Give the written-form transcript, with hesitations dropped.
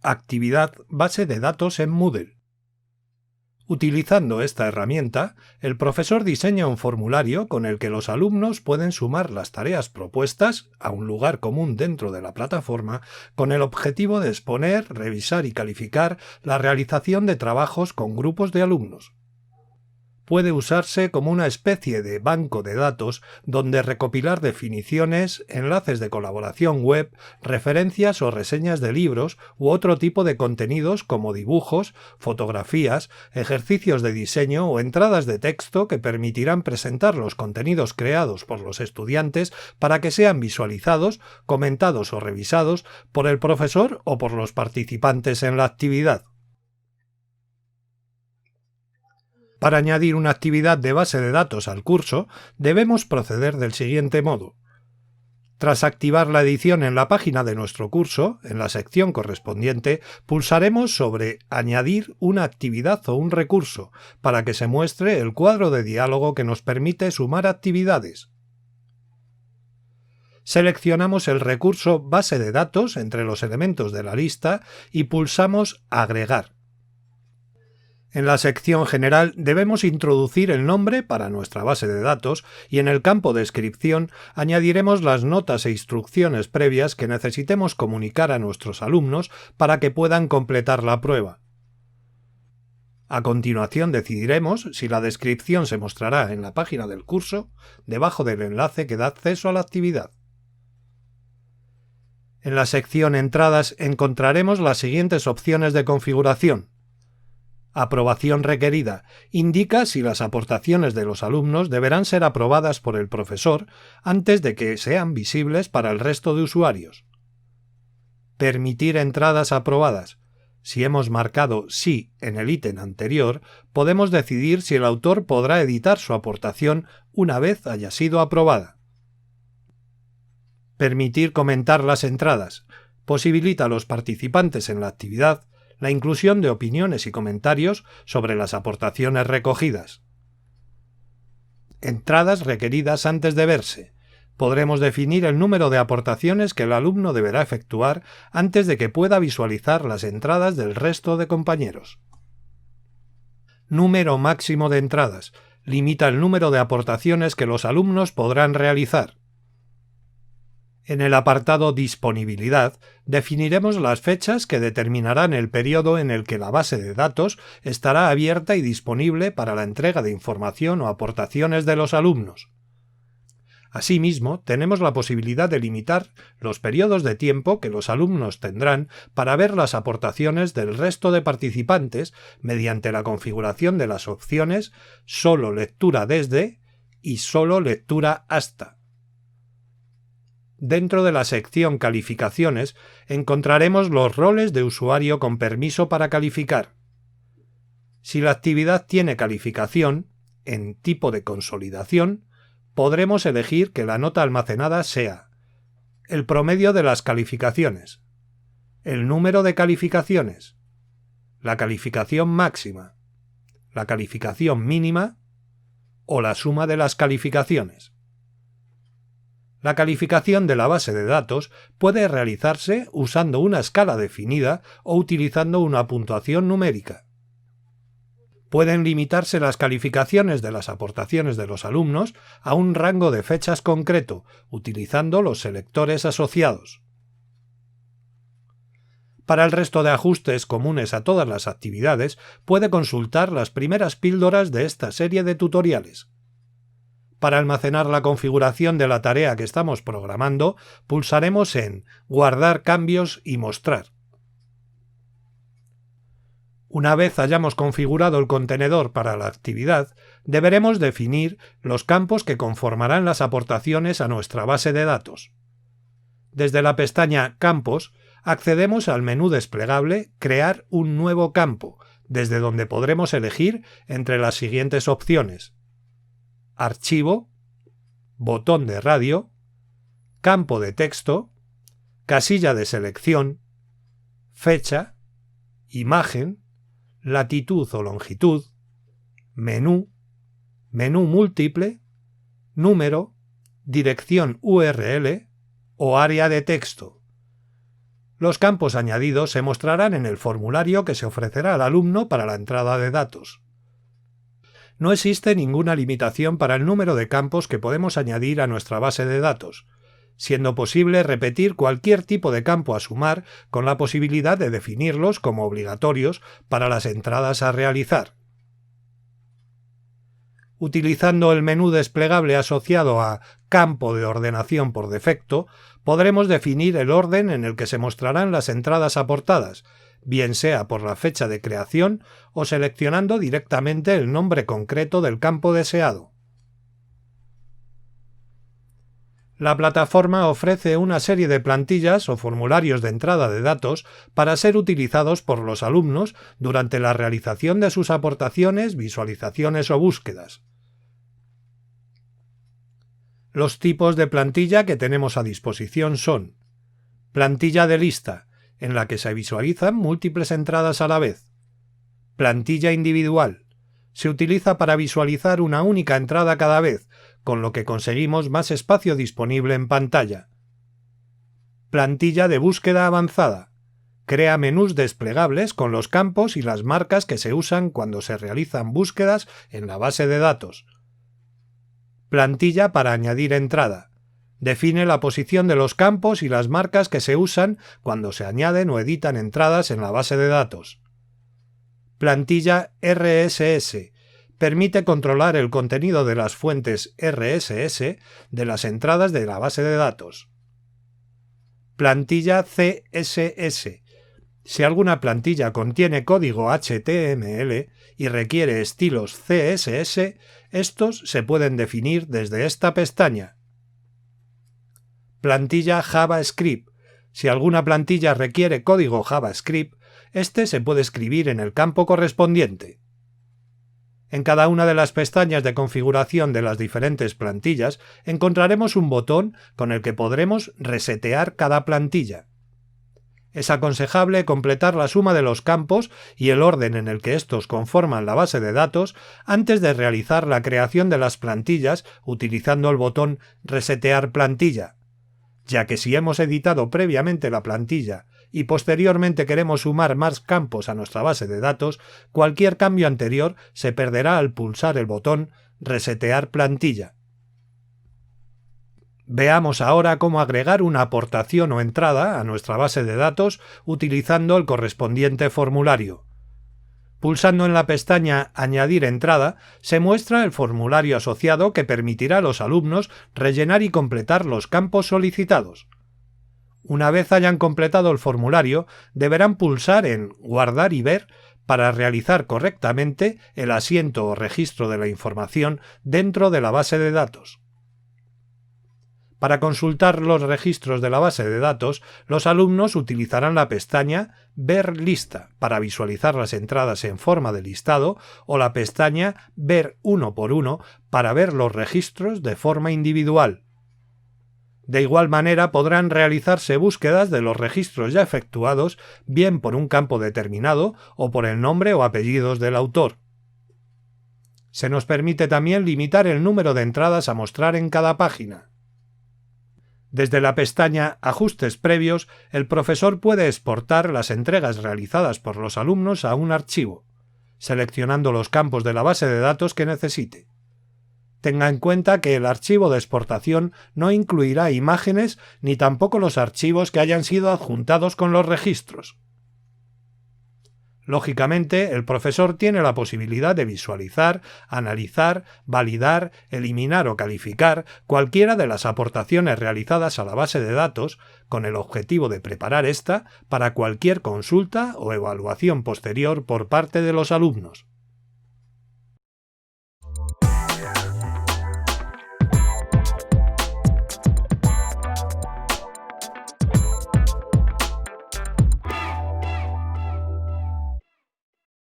Actividad base de datos en Moodle. Utilizando esta herramienta, el profesor diseña un formulario con el que los alumnos pueden sumar las tareas propuestas a un lugar común dentro de la plataforma con el objetivo de exponer, revisar y calificar la realización de trabajos con grupos de alumnos. Puede usarse como una especie de banco de datos donde recopilar definiciones, enlaces de colaboración web, referencias o reseñas de libros u otro tipo de contenidos como dibujos, fotografías, ejercicios de diseño o entradas de texto que permitirán presentar los contenidos creados por los estudiantes para que sean visualizados, comentados o revisados por el profesor o por los participantes en la actividad. Para añadir una actividad de base de datos al curso, debemos proceder del siguiente modo. Tras activar la edición en la página de nuestro curso, en la sección correspondiente, pulsaremos sobre «Añadir una actividad o un recurso» para que se muestre el cuadro de diálogo que nos permite sumar actividades. Seleccionamos el recurso «Base de datos» entre los elementos de la lista y pulsamos «Agregar». En la sección general debemos introducir el nombre para nuestra base de datos y en el campo descripción añadiremos las notas e instrucciones previas que necesitemos comunicar a nuestros alumnos para que puedan completar la prueba. A continuación decidiremos si la descripción se mostrará en la página del curso, debajo del enlace que da acceso a la actividad. En la sección Entradas encontraremos las siguientes opciones de configuración. Aprobación requerida. Indica si las aportaciones de los alumnos deberán ser aprobadas por el profesor antes de que sean visibles para el resto de usuarios. Permitir entradas aprobadas. Si hemos marcado sí en el ítem anterior, podemos decidir si el autor podrá editar su aportación una vez haya sido aprobada. Permitir comentar las entradas. Posibilita a los participantes en la actividad la inclusión de opiniones y comentarios sobre las aportaciones recogidas. Entradas requeridas antes de verse. Podremos definir el número de aportaciones que el alumno deberá efectuar antes de que pueda visualizar las entradas del resto de compañeros. Número máximo de entradas. Limita el número de aportaciones que los alumnos podrán realizar. En el apartado Disponibilidad definiremos las fechas que determinarán el periodo en el que la base de datos estará abierta y disponible para la entrega de información o aportaciones de los alumnos. Asimismo, tenemos la posibilidad de limitar los periodos de tiempo que los alumnos tendrán para ver las aportaciones del resto de participantes mediante la configuración de las opciones «Solo lectura desde» y «Solo lectura hasta». Dentro de la sección Calificaciones encontraremos los roles de usuario con permiso para calificar. Si la actividad tiene calificación, en tipo de consolidación, podremos elegir que la nota almacenada sea el promedio de las calificaciones, el número de calificaciones, la calificación máxima, la calificación mínima o la suma de las calificaciones. La calificación de la base de datos puede realizarse usando una escala definida o utilizando una puntuación numérica. Pueden limitarse las calificaciones de las aportaciones de los alumnos a un rango de fechas concreto, utilizando los selectores asociados. Para el resto de ajustes comunes a todas las actividades, puede consultar las primeras píldoras de esta serie de tutoriales. Para almacenar la configuración de la tarea que estamos programando, pulsaremos en «Guardar cambios y mostrar». Una vez hayamos configurado el contenedor para la actividad, deberemos definir los campos que conformarán las aportaciones a nuestra base de datos. Desde la pestaña «Campos», accedemos al menú desplegable «Crear un nuevo campo», desde donde podremos elegir entre las siguientes opciones: Archivo, botón de radio, campo de texto, casilla de selección, fecha, imagen, latitud o longitud, menú, menú múltiple, número, dirección URL o área de texto. Los campos añadidos se mostrarán en el formulario que se ofrecerá al alumno para la entrada de datos. No existe ninguna limitación para el número de campos que podemos añadir a nuestra base de datos, siendo posible repetir cualquier tipo de campo a sumar con la posibilidad de definirlos como obligatorios para las entradas a realizar. Utilizando el menú desplegable asociado a Campo de ordenación por defecto, podremos definir el orden en el que se mostrarán las entradas aportadas, bien sea por la fecha de creación o seleccionando directamente el nombre concreto del campo deseado. La plataforma ofrece una serie de plantillas o formularios de entrada de datos para ser utilizados por los alumnos durante la realización de sus aportaciones, visualizaciones o búsquedas. Los tipos de plantilla que tenemos a disposición son: plantilla de lista, en la que se visualizan múltiples entradas a la vez; plantilla individual, se utiliza para visualizar una única entrada cada vez, con lo que conseguimos más espacio disponible en pantalla; plantilla de búsqueda avanzada, crea menús desplegables con los campos y las marcas que se usan cuando se realizan búsquedas en la base de datos; plantilla para añadir entrada, define la posición de los campos y las marcas que se usan cuando se añaden o editan entradas en la base de datos; plantilla RSS, permite controlar el contenido de las fuentes RSS de las entradas de la base de datos; plantilla CSS, si alguna plantilla contiene código HTML y requiere estilos CSS, estos se pueden definir desde esta pestaña; plantilla JavaScript, si alguna plantilla requiere código JavaScript, este se puede escribir en el campo correspondiente. En cada una de las pestañas de configuración de las diferentes plantillas encontraremos un botón con el que podremos resetear cada plantilla. Es aconsejable completar la suma de los campos y el orden en el que estos conforman la base de datos antes de realizar la creación de las plantillas utilizando el botón Resetear plantilla, ya que si hemos editado previamente la plantilla y posteriormente queremos sumar más campos a nuestra base de datos, cualquier cambio anterior se perderá al pulsar el botón Resetear plantilla. Veamos ahora cómo agregar una aportación o entrada a nuestra base de datos utilizando el correspondiente formulario. Pulsando en la pestaña Añadir entrada, se muestra el formulario asociado que permitirá a los alumnos rellenar y completar los campos solicitados. Una vez hayan completado el formulario, deberán pulsar en Guardar y ver para realizar correctamente el asiento o registro de la información dentro de la base de datos. Para consultar los registros de la base de datos, los alumnos utilizarán la pestaña Ver lista para visualizar las entradas en forma de listado o la pestaña Ver uno por uno para ver los registros de forma individual. De igual manera podrán realizarse búsquedas de los registros ya efectuados bien por un campo determinado o por el nombre o apellidos del autor. Se nos permite también limitar el número de entradas a mostrar en cada página. Desde la pestaña Ajustes previos, el profesor puede exportar las entregas realizadas por los alumnos a un archivo, seleccionando los campos de la base de datos que necesite. Tenga en cuenta que el archivo de exportación no incluirá imágenes ni tampoco los archivos que hayan sido adjuntados con los registros. Lógicamente, el profesor tiene la posibilidad de visualizar, analizar, validar, eliminar o calificar cualquiera de las aportaciones realizadas a la base de datos con el objetivo de preparar esta para cualquier consulta o evaluación posterior por parte de los alumnos.